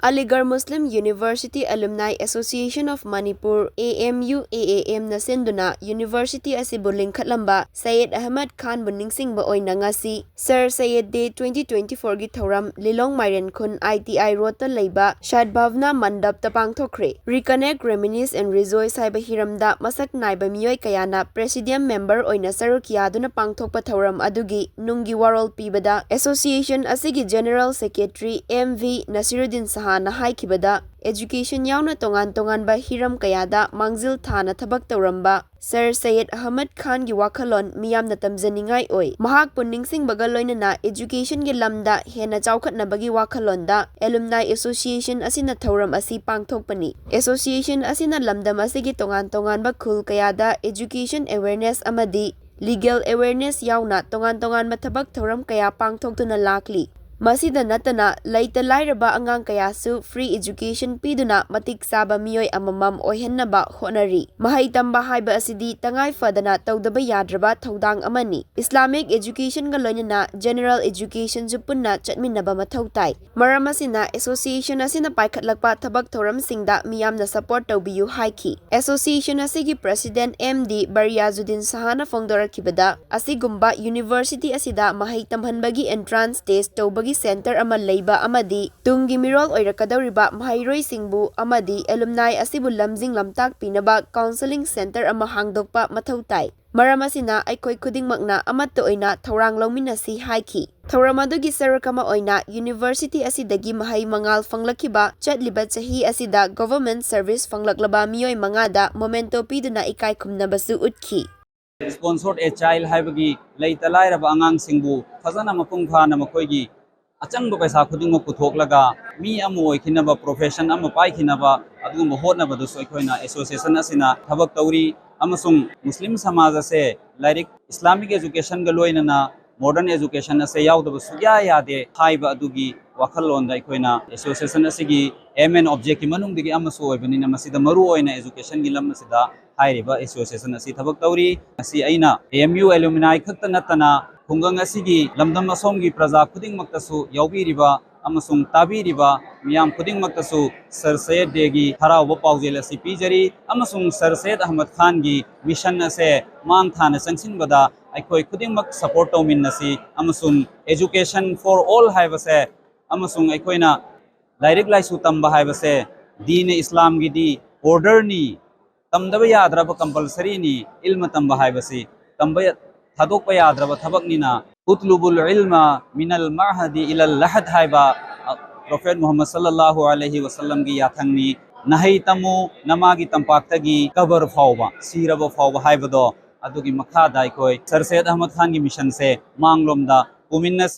Aligarh Muslim University Alumni Association of Manipur AMU-AAM na Sinduna University Asibu Lingkhatlamba Syed Ahmed Khan bu Ningshingba oina ngasi Sir Syed Day 2024 gi Thouram Lilong Mairen Khun ITI Road ta leiba Shad Bhavna Mandap ta Pangthokkhre Reconnect Reminisce and Rejoice haiba hiramda masak naiba miyoi kayana Presidium member oina saruk yaduna pangthokpa Thouram adugi nunggi warol pibada Association asigi General Secretary MV Nasiruddin na haikibada education yauna tongan ba hiram kayada mangzil thana thabak tawramba Sir Syed Ahmed Khan gi wakhalon miyam na tamjaningai oi mahak pun ningsingbaga loinana education gi lamda hena chawkhatnabagi wakhalonda alumni association asina thauram asi pangthokpani association asina lamdam asigi tongan ba khul kayada education awareness amadi legal awareness yauna tongan ba thabak thauram kaya pangthoktuna lakli Masida natana laita lairaba angang kayasu free education piduna matik saba miyoi amamam oihennaba honari mahai tamba haiba asidi tangai fadana tawdaba yadraba thodang amani Islamic education ga loinana general education jupunna chatminnaba mathautai maram asina association asina paikhatlakpa thabak thoram singda miyamna support tawbiyu haiki association asigi president MD Bariyazuddin Sahana fongdorakibada asigumba university asida mahai tamhanbagi entrance test tawbagi Center ama leiba amadi tungi mirol oirakadawriba mahairoi singbu amadi alumni asibu lamjing lamtak pinaba counseling center ama hangdokpa mathautai maram asina aikoi khudingmakna amatta oina thorang lawminasi haiki Thauram adugi sarakama oina university asidagi mahai mangal fanglakhiba chatliba chahi asida government service fanglaklaba miyoi mangada momento piduna ikai khumnabasu utki Sponsored a child habagi laita lairaba angang singbu fazana mapung phana makoigi achang paisa khuding mo puthoklaga mi amu oikhinaba profession ama paikhinaba adugum hotnaba du soikoina association asina thabak tauri amasung muslim samaj ase lairik islamic education ga loinana modern education ase yaudaba sugya yade haiba adugi wakhalonda ikoina association asigi aim and objective manung digi amasu oibani namasida maru oina education gi lammasida hairiba association asi thabak tauri asi aina AMU alumni khakta natana Hungang asigi lamdam asomgi praja khuding maktasu yaubiriba amasung tabiriba miyam khuding maktasu Sir Syed Degi harauba paujel asi pijari amasung Sir Syed Ahmed Khan gi mission ase mang thana changsinbada aikoi khuding mak support tawminnasi amasung education for all haibase amasung aikoina direct laisu tamba haibase deen Islam gi di order ni tamdaba yadraba compulsory ni ilma tamba haibasi tamba Thadok pa yadraba thabak nina utlubul ilma minal mahdi ilal lahad haiba Prophet Muhammad sallallahu alaihi wasallam gi yathangni nahai tamu namagi tampaktagi kabar fawba siraba fawba haibado adugi makha dai koi Sir Syed Ahmed Khan gi mission se manglomda puminna